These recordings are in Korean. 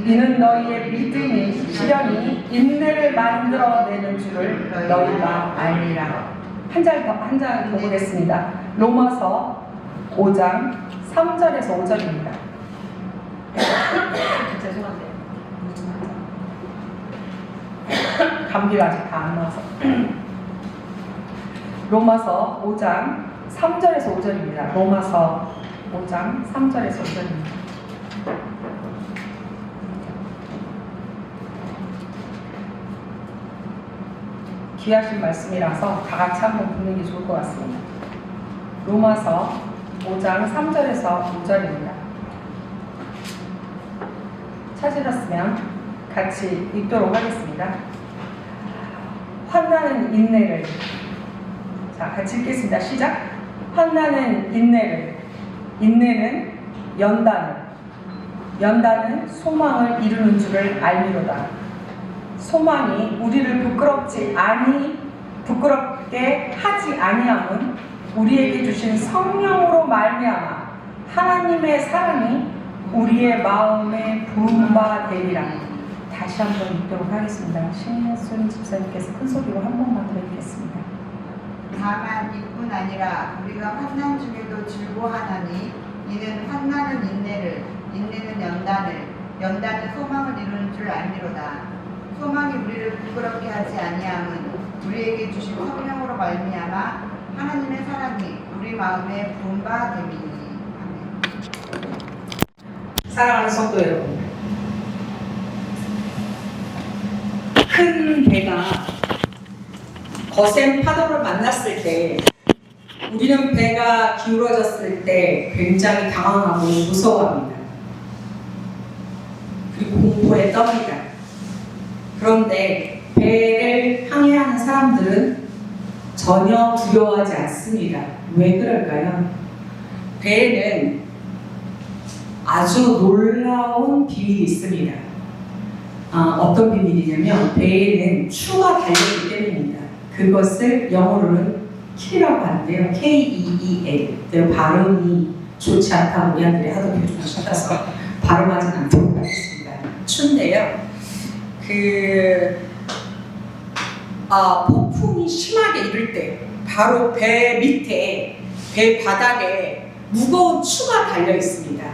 이는 너희의 믿음이 시련이 인내를 만들어내는 줄을 너희가 알리라. 한 장 더 보겠습니다. 로마서 5장 3절에서 5절입니다. 죄송한데요. 감기가 아직 다 안 나와서. 로마서 5장 3절에서 5절입니다. 로마서 5장 3절에서 5절입니다. 귀하신 말씀이라서 다 같이 한번 보는 게 좋을 것 같습니다. 로마서 5장 3절에서 5절입니다. 찾으셨으면 같이 읽도록 하겠습니다. 환난은 인내를, 자 같이 읽겠습니다. 시작. 환난은 인내를, 인내는 연단을, 연단은 소망을 이루는 줄을 알미로다. 소망이 우리를 부끄럽게 하지 아니함은 우리에게 주신 성령으로 말미암아 하나님의 사랑이 우리의 마음에 부은 바 되리라. 다시 한번 읽도록 하겠습니다. 신예순 집사님께서 큰 소리로 한 번만 더 읽겠습니다. 다만 이뿐 아니라 우리가 환난 중에도 즐거워하나니 이는 환난은 인내를, 인내는 연단을, 연단은 소망을 이루는 줄 알미로다. 소망이 우리를 부끄럽게 하지 아니함은 우리에게 주신 성령으로 말미암아 하나님의 사랑이 우리 마음에 부은 바 됨이니. 아멘. 사랑하는 성도 여러분, 큰 배가 거센 파도를 만났을 때 우리는 배가 기울어졌을 때 굉장히 당황하고 무서워합니다. 그리고 공포에 떠납니다. 그런데 배를 항해하는 사람들은 전혀 두려워하지 않습니다. 왜 그럴까요? 배에는 아주 놀라운 비밀이 있습니다. 어떤 비밀이냐면 배에는 추가 달려있기 때문입니다. 그것을 영어로는 킬이라고 하는데요. K-E-E-L. 발음이 좋지 않다고 우리 아들이 하도 교정하셔서 발음하진 않도록 하겠습니다. 추인데요. 폭풍이 심하게 이를 때 바로 배 밑에, 배 바닥에 무거운 추가 달려 있습니다.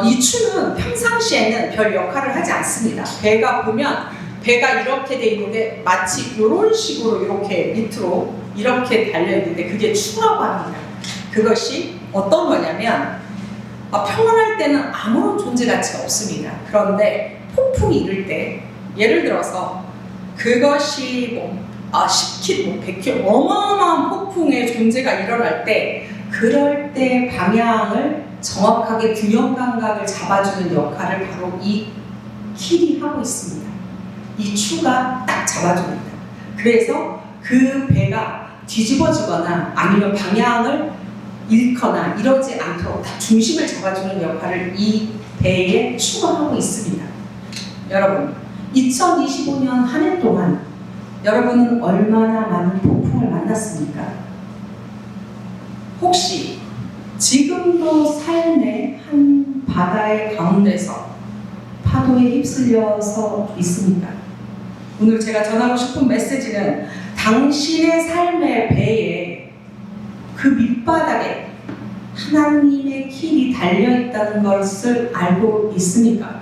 이 추는 평상시에는 별 역할을 하지 않습니다. 배가 보면 배가 이렇게 돼 있는데 마치 이런 식으로 이렇게 밑으로 이렇게 달려 있는데 그게 추라고 합니다. 그것이 어떤 거냐면 평온할 때는 아무런 존재 가치가 없습니다. 그런데 폭풍이 이를 때 예를 들어서 그것이 10km, 100km 어마어마한 폭풍의 존재가 일어날 때 그럴 때 방향을 정확하게 균형 감각을 잡아주는 역할을 바로 이 킬이 하고 있습니다. 이 추가 딱 잡아줍니다. 그래서 그 배가 뒤집어지거나 아니면 방향을 잃거나 이러지 않도록 딱 중심을 잡아주는 역할을 이 배에 추가 하고 있습니다. 여러분, 2025년 한 해 동안 여러분은 얼마나 많은 폭풍을 만났습니까? 혹시 지금도 삶의 한 바다의 가운데서 파도에 휩쓸려서 있습니까? 오늘 제가 전하고 싶은 메시지는 당신의 삶의 배에 그 밑바닥에 하나님의 킬이 달려있다는 것을 알고 있습니까?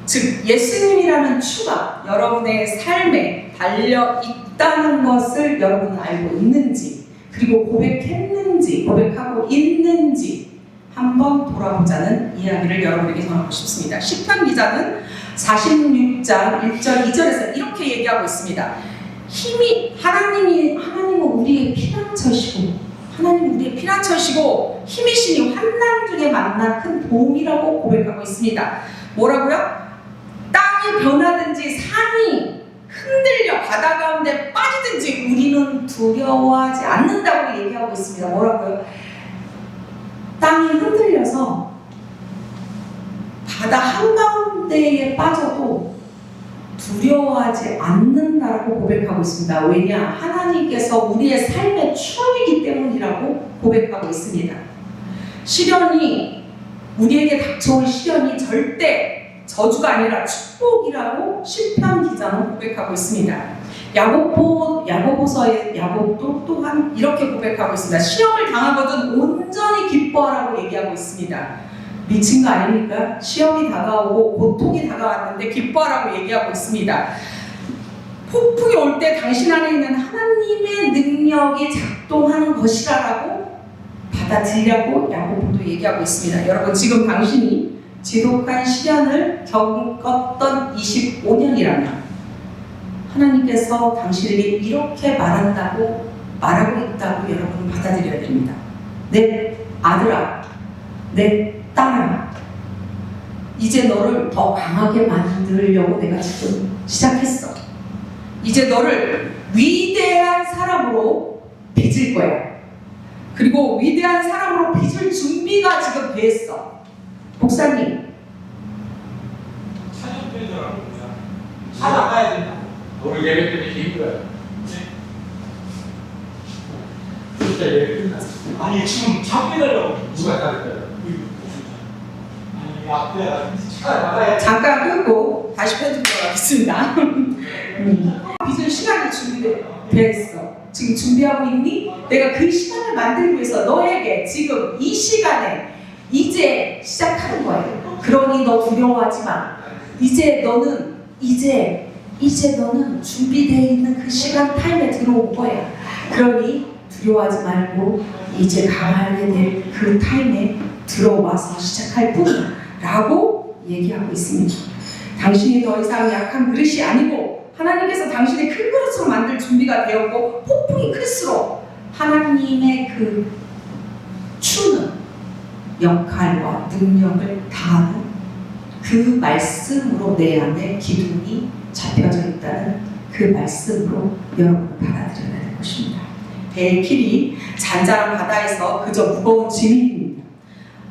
즉 예수님이라는 추가 여러분의 삶에 달려있다는 것을 여러분은 알고 있는지, 그리고 고백했는지, 고백하고 있는지 한번 돌아보자는 이야기를 여러분에게 전하고 싶습니다. 시편 기자는 46장 1절 2절에서 이렇게 얘기하고 있습니다. 하나님은 우리의 피난처시고, 하나님은 우리의 피난처시고 힘이시니 환난 중에 만난 큰 도움이라고 고백하고 있습니다. 뭐라고요? 땅이 변하든지 산이 흔들려 바다 가운데 빠지든지 우리는 두려워하지 않는다고 얘기하고 있습니다. 뭐라고요? 땅이 흔들려서 바다 한가운데에 빠져도 두려워하지 않는다고 고백하고 있습니다. 왜냐? 하나님께서 우리의 삶의 추억이기 때문이라고 고백하고 있습니다. 시련이, 우리에게 닥쳐올 시련이 절대 저주가 아니라 축복이라고 시편 기자는 고백하고 있습니다. 야고보서의 야곱도 또한 이렇게 고백하고 있습니다. 시험을 당하거든 온전히 기뻐하라고 얘기하고 있습니다. 미친 거 아닙니까? 시험이 다가오고 고통이 다가왔는데 기뻐하라고 얘기하고 있습니다. 폭풍이 올 때 당신 안에 있는 하나님의 능력이 작동하는 것이라고 받아들이라고 야고보도 얘기하고 있습니다. 여러분, 지금 당신이 지독한 시련을 겪었던 25년이라면 하나님께서 당신에게 이렇게 말하고 있다고 여러분 받아들여야 됩니다. 내 아들아, 내 딸아, 이제 너를 더 강하게 만들려고 내가 지금 시작했어. 이제 너를 위대한 사람으로 빚을 거야. 그리고 위대한 사람으로 빚을 준비가 지금 됐어. 목사님, 찬양되더라고요. 살아가야 된다. 오늘 예배 때문에 힘들어요. 진짜 예배 끝났어. 아니 지금 잡혀달라고 누가 잡혀요? 아니 앞에 찾아나가야 잠깐 끊고 다시 편집하도록 하겠습니다. 빚을 시간이 준비됐어. 지금 준비하고 있니? 내가 그 시간을 만들기 위해서 너에게 지금 이 시간에 이제 시작하는 거예요. 그러니 너 두려워하지 마. 이제 너는 준비되어 있는 그 시간 타임에 들어온 거야. 그러니 두려워하지 말고 이제 강하게 될 그 타임에 들어와서 시작할 뿐이야 라고 얘기하고 있습니다. 당신이 더 이상 약한 그릇이 아니고 하나님께서 당신의 큰 그릇으로 만들 준비가 되었고, 폭풍이 클수록 하나님의 그 추는 역할과 능력을 다하는 그 말씀으로 내 안에 기둥이 잡혀져 있다는 그 말씀으로 여러분을 받아들여야 될 것입니다. 배의 길이 잔잔한 바다에서 그저 무거운 짐입니다.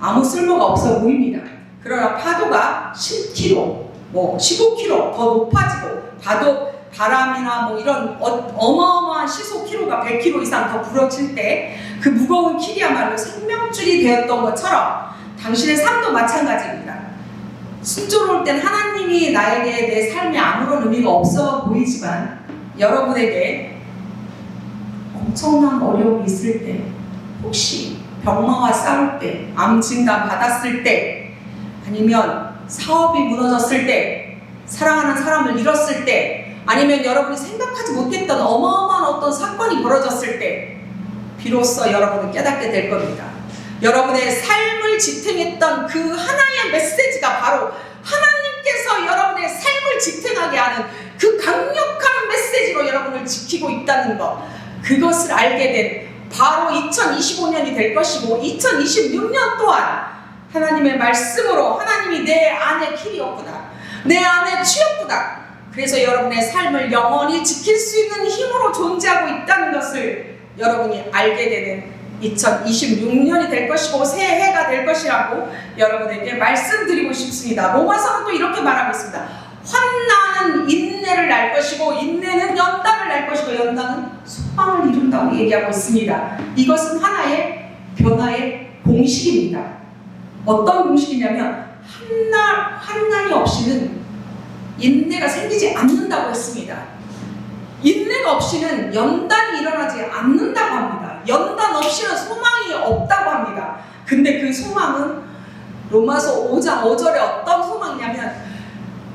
아무 쓸모가 없어 보입니다. 그러나 파도가 10km, 15km 더 높아지고 바람이나 이런 어마어마한 시속 키로가 100km 이상 더 불어칠 때 그 무거운 길이야말로 생명줄이 되었던 것처럼 당신의 삶도 마찬가지입니다. 순조로울 땐 하나님이 나에게 내 삶에 아무런 의미가 없어 보이지만, 여러분에게 엄청난 어려움이 있을 때, 혹시 병마와 싸울 때, 암 진단 받았을 때, 아니면 사업이 무너졌을 때, 사랑하는 사람을 잃었을 때, 아니면 여러분이 생각하지 못했던 어마어마한 어떤 사건이 벌어졌을 때, 비로소 여러분은 깨닫게 될 겁니다. 여러분의 삶을 지탱했던 그 하나의 메시지가 바로 하나님께서 여러분의 삶을 지탱하게 하는 그 강력한 메시지로 여러분을 지키고 있다는 것, 그것을 알게 된 바로 2025년이 될 것이고, 2026년 또한 하나님의 말씀으로 하나님이 내 안에 길이었구나, 내 안에 취였구나, 그래서 여러분의 삶을 영원히 지킬 수 있는 힘으로 존재하고 있다는 것을 여러분이 알게 되는 2026년이 될 것이고 새해가 될 것이라고 여러분에게 말씀드리고 싶습니다. 로마서는 또 이렇게 말하고 있습니다. 환난은 인내를 낳을 것이고 인내는 연단을 낳을 것이고 연단은 소망을 이룬다고 얘기하고 있습니다. 이것은 하나의 변화의 공식입니다. 어떤 공식이냐면 환난이 없이는 인내가 생기지 않는다고 했습니다. 인내가 없이는 연단이 일어나지 않는다고 합니다. 연단 없이는 소망이 없다고 합니다. 근데 그 소망은 로마서 5장 5절에 어떤 소망이냐면,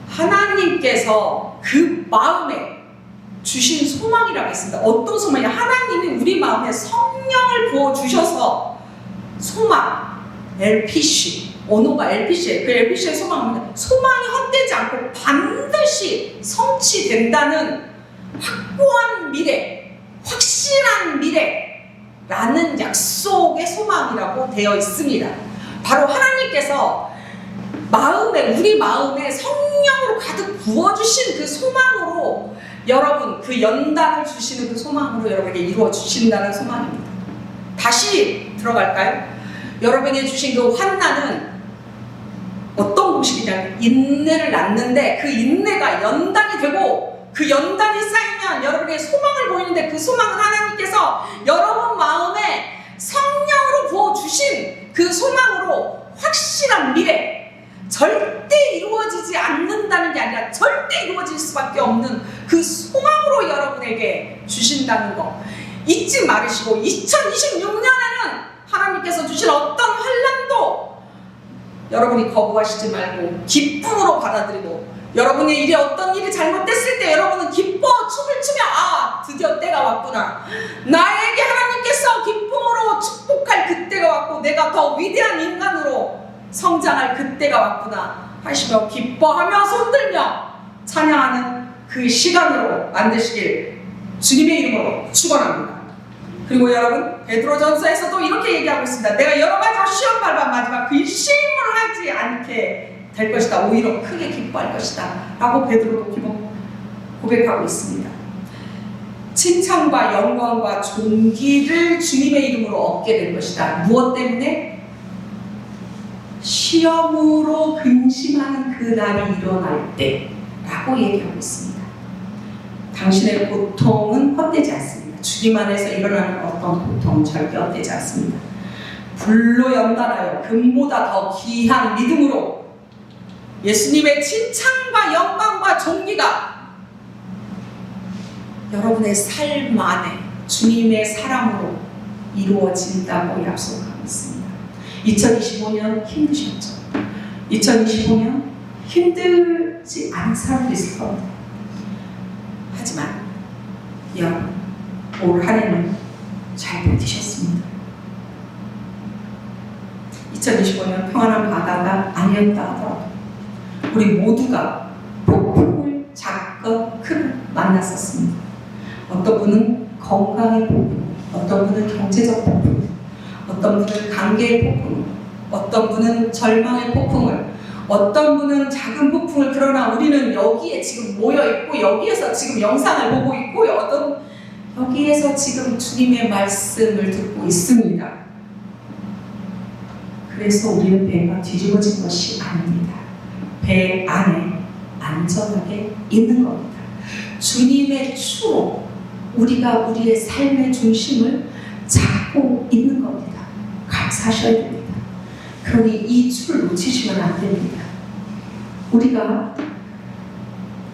하나님께서 그 마음에 주신 소망이라고 했습니다. 어떤 소망이냐? 하나님이 우리 마음에 성령을 부어주셔서 소망, LPC, 언어가 LPC예요. 그 LPC의 소망입니다. 소망이 헛되지 않고 반드시 성취된다는 확고한 미래, 확실한 미래라는 약속의 소망이라고 되어 있습니다. 바로 하나님께서 우리 마음에 성령으로 가득 부어주신 그 소망으로, 여러분 그 연단을 주시는 그 소망으로 여러분에게 이루어 주신다는 소망입니다. 다시 들어갈까요? 여러분에게 주신 그 환난은 어떤 공식이냐면 인내를 낳는데, 그 인내가 연단이 되고, 그 연단이 쌓이면 여러분의 소망을 보이는데, 그 소망은 하나님께서 여러분 마음에 성령으로 부어주신 그 소망으로 확실한 미래, 절대 이루어지지 않는다는 게 아니라 절대 이루어질 수밖에 없는 그 소망으로 여러분에게 주신다는 거 잊지 말으시고, 2026년에는 하나님께서 주신 어떤 환난도 여러분이 거부하시지 말고 기쁨으로 받아들이고, 여러분의 일에 어떤 일이 잘못됐을 때 여러분은 기뻐 춤을 추며 아 드디어 때가 왔구나, 나에게 하나님께서 기쁨으로 축복할 그때가 왔고 내가 더 위대한 인간으로 성장할 그때가 왔구나 하시며 기뻐하며 손들며 찬양하는 그 시간으로 만드시길 주님의 이름으로 축원합니다. 그리고 여러분, 베드로전서에서도 이렇게 얘기하고 있습니다. 내가 여러 가지로 시험 밟아 마지막 그 일심을 하지 않게 될 것이다. 오히려 크게 기뻐할 것이다. 라고 베드로도 고백하고 있습니다. 칭찬과 영광과 존귀를 주님의 이름으로 얻게 될 것이다. 무엇 때문에? 시험으로 근심하는 그 날이 일어날 때 라고 얘기하고 있습니다. 당신의 고통은 헛되지 않습니다. 주님 안에서 일어나는 어떤 고통은 절대 헛되지 않습니다. 불로 연단하여 금보다 더 귀한 믿음으로 예수님의 칭찬과 영광과 존귀가 여러분의 삶 안에 주님의 사랑으로 이루어진다고 약속하고 있습니다. 2025년 힘드셨죠? 2025년 힘들지 않은 사람도 있을 겁니다. 하지만 여러분, 올 한 해는 잘 버티셨습니다. 2025년 평안한 바다가 아니었다 하더라도 우리 모두가 폭풍을 작건 크건 만났었습니다. 어떤 분은 건강의 폭풍, 어떤 분은 경제적 폭풍, 어떤 분은 관계의 폭풍, 어떤 분은 절망의 폭풍을, 어떤 분은 작은 폭풍을. 그러나 우리는 여기에 지금 모여있고 여기에서 지금 영상을 보고 있고 여기에서 지금 주님의 말씀을 듣고 있습니다. 그래서 우리는 배가 뒤집어진 것이 아닙니다. 배 안에 안전하게 있는 겁니다. 주님의 추로 우리가 우리의 삶의 중심을 잡고 있는 겁니다. 감사하셔야 됩니다. 그러니 이 추를 놓치시면 안 됩니다. 우리가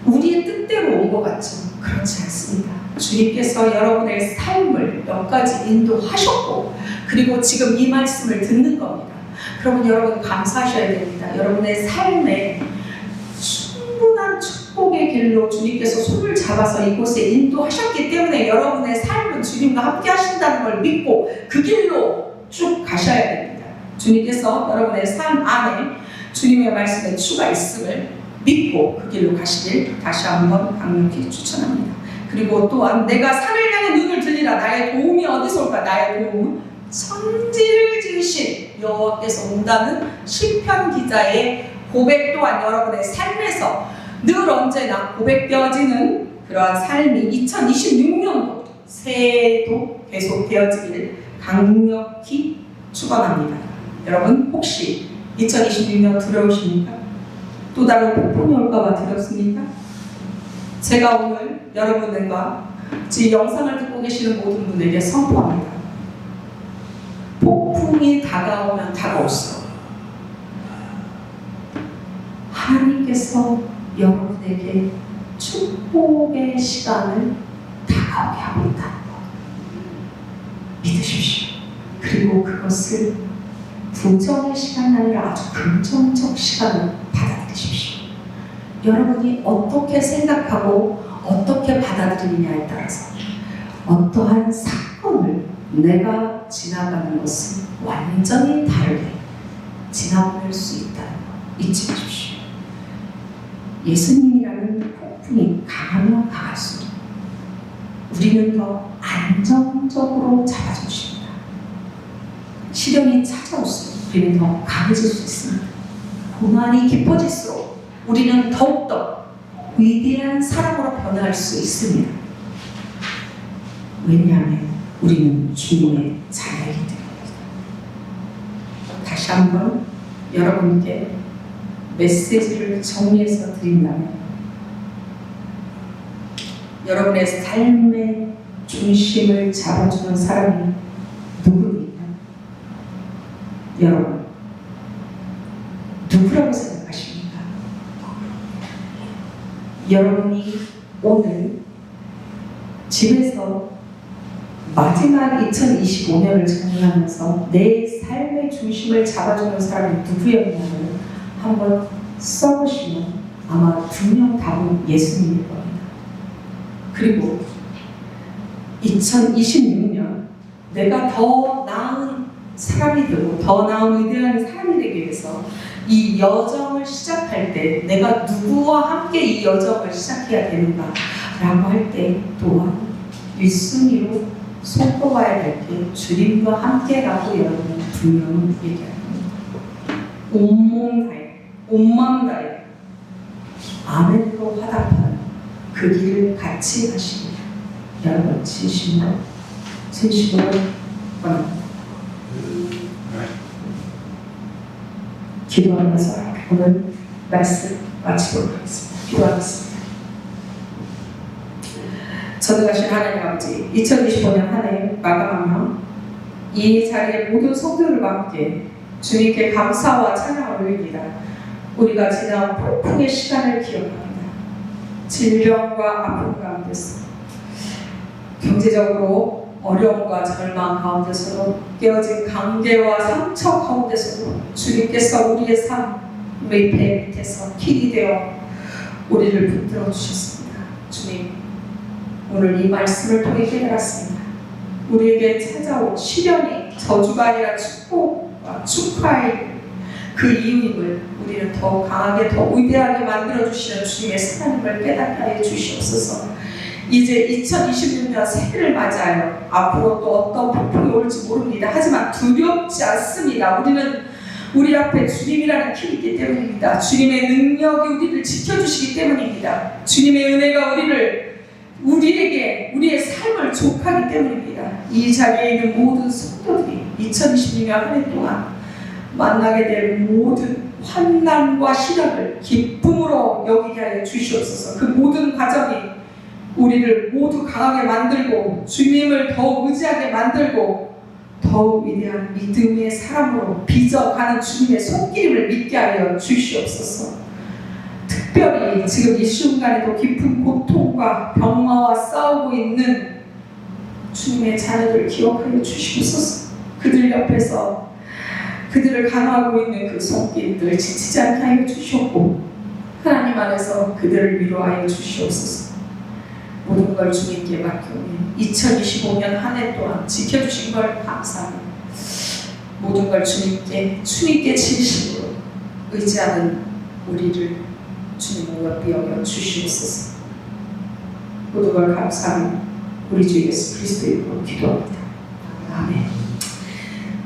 우리의 뜻대로 온 것 같죠? 그렇지 않습니다. 주님께서 여러분의 삶을 몇 가지 인도하셨고, 그리고 지금 이 말씀을 듣는 겁니다. 그러면 여러분 감사하셔야 됩니다. 여러분의 삶에 충분한 축복의 길로 주님께서 손을 잡아서 이곳에 인도하셨기 때문에 여러분의 삶은 주님과 함께 하신다는 걸 믿고 그 길로 쭉 가셔야 됩니다. 주님께서 여러분의 삶 안에 주님의 말씀에 추가 있음을 믿고 그 길로 가시길 다시 한번 강력히 추천합니다. 그리고 또한 내가 산을 향해 눈을 들리라. 나의 도움이 어디서 올까? 나의 도움은 천지를 지으신 여호와께서 온다는 시편 기자의 고백 또한 여러분의 삶에서 늘 언제나 고백되어지는 그러한 삶이 2026년도 새해에도 계속되어지기를 강력히 축원합니다. 여러분, 혹시 2026년 두려우십니까? 또 다른 폭풍이 올까봐 두렵습니까? 제가 오늘 여러분들과 지금 영상을 듣고 계시는 모든 분에게 선포합니다. 폭풍이 다가오면 다가올수록 하나님께서 여러분에게 축복의 시간을 다가오게 하고 있다는 것 믿으십시오. 그리고 그것을 부정의 시간이 아니라 아주 긍정적 시간을 받아들이십시오. 여러분이 어떻게 생각하고 어떻게 받아들이느냐에 따라서 어떠한 사건을 내가 지나가는 것은 완전히 다르게 지나보낼 수 있다는 것 잊지 마십시오. 예수님이라는 폭풍이 강하면 강할수록 우리는 더 안정적으로 잡아주십니다. 시련이 찾아올수록 우리는 더 강해질 수 있습니다. 고난이 깊어질수록 우리는 더욱더 위대한 사람으로 변화할 수 있습니다. 왜냐하면 우리는 주님의 자녀이기 때문입니다. 다시 한번 여러분께 메시지를 정리해서 드린다면, 여러분의 삶의 중심을 잡아주는 사람이 누구입니까? 여러분, 누구라고 생각하십니까? 여러분이 오늘 집에서 마지막 2025년을 정리하면서 내 삶의 중심을 잡아주는 사람이 누구였냐를 한번 써보시면 아마 분명 답은 예수님일 겁니다. 그리고 2026년 내가 더 나은 사람이 되고 더 나은 위대한 사람이 되기 위해서 이 여정을 시작할 때 내가 누구와 함께 이 여정을 시작해야 되는가 라고 할 때 또한 1순위로 손꼽아야 될 게 주님과 함께라고 여러분은 분명히 얘기합니다. 온몸 다해, 온마음 다해 아멘으로 화답하는 그 길을 같이 가시길 여러분 진심으로 원합니다. 기도하면서 오늘 말씀 마치도록 하겠습니다. 기도하겠습니다. 전능하신 하나님 아버지, 2025년 한 해 마감하며 이 자리에 모든 성도들과 함께 주님께 감사와 찬양을 올립니다. 우리가 지난 폭풍의 시간을 기억합니다. 질병과 아픔 가운데서, 경제적으로 어려움과 절망 가운데서도, 깨어진 관계와 상처 가운데서도 주님께서 우리의 삶의 배 밑에서 길이 되어 우리를 붙들어 주셨습니다. 주님, 오늘 이 말씀을 통해 깨달았습니다. 우리에게 찾아온 시련이 저주가 아니라 축복과 축하의 그 이유임을 우리는 더 강하게 더 위대하게 만들어주시는 주님의 사랑을 깨닫게 하여 주시옵소서. 이제 2026년 새해를 맞이하여 앞으로 또 어떤 폭풍이 올지 모릅니다. 하지만 두렵지 않습니다. 우리는 우리 앞에 주님이라는 길이 있기 때문입니다. 주님의 능력이 우리를 지켜주시기 때문입니다. 주님의 은혜가 우리에게 우리의 삶을 족하기 때문입니다. 이 자리에 있는 모든 성도들이 2026년 한 해 동안 만나게 될 모든 환난과 시련을 기쁨으로 여기게 하여 주시옵소서. 그 모든 과정이 우리를 모두 강하게 만들고 주님을 더욱 의지하게 만들고 더욱 위대한 믿음의 사람으로 빚어가는 주님의 손길임을 믿게 하여 주시옵소서. 특별히 지금 이 순간에도 깊은 고통과 병마와 싸우고 있는 주님의 자녀들을 기억하여 주시옵소서. 그들 옆에서 그들을 간호하고 있는 그 손길들 지치지 않게 하여 주시옵고 하나님 안에서 그들을 위로하여 주시옵소서. 모든 걸 주님께 맡겨오니 2025년 한 해 동안 지켜주신 걸 감사합니다. 모든 걸 주님께 진심으로 의지하는 우리를 주님으로 옆에 여겨 주시옵소서. 모든 걸 감사하며 우리 주 예수 그리스도의 이름으로 기도합니다. 아멘.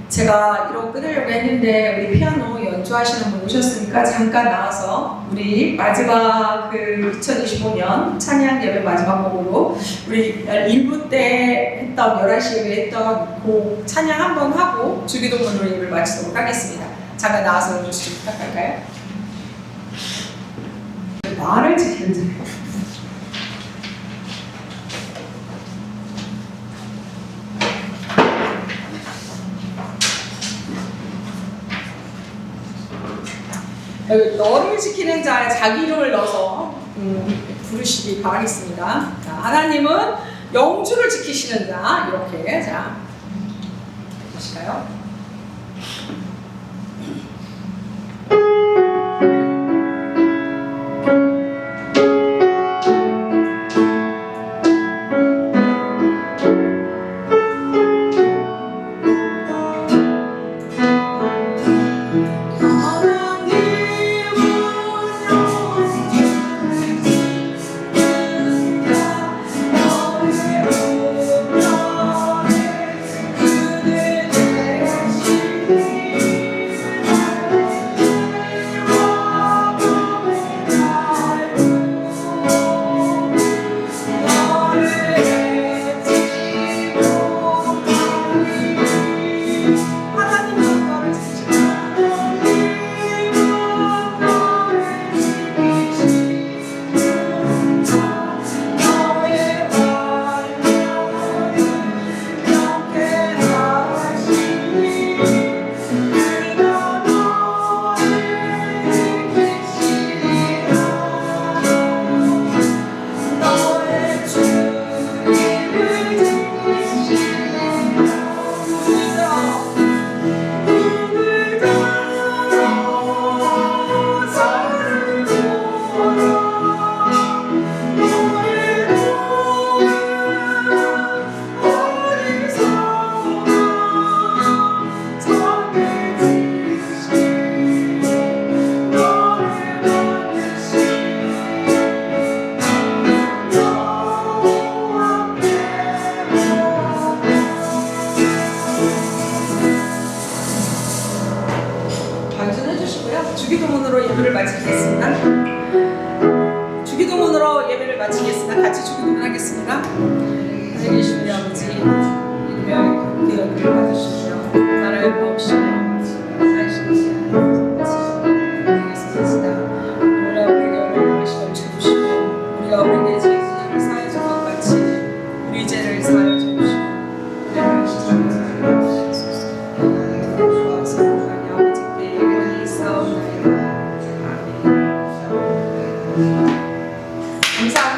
제가 이러고 끊으려고 했는데 우리 피아노 연주하시는 분 오셨으니까 잠깐 나와서 우리 마지막 그 2025년 찬양 예배 마지막 곡으로 우리 1부 때 했던 11시 예배 했던 곡 찬양 한번 하고 주기도문 예배를 마치도록 하겠습니다. 잠깐 나와서 연주 좀 부탁할까요? 말을 지키는 자예요. 여기 너를 지키는 자에 자기 이름을 넣어서 부르시기 바라겠습니다. 자, 하나님은 영주를 지키시는 자 이렇게 자 보실까요? 마치겠습니다. 같이 주기도문 하겠습니다. 하나님 계신 우리 아버지, 이름의 기억을 받으시며 나라의 무엇이며 사시는 되겠습니다. 우리가 우리에게 어려운 것을 주시고 우리가 우리에게 죄를 사하여 준 것 같이 우리 죄를 사하여 주시고 우리를 시험하여 주옵소서. 주옵소서. 하나님 아버지께 영원히 싸움나이다. 아멘. 감사합니다.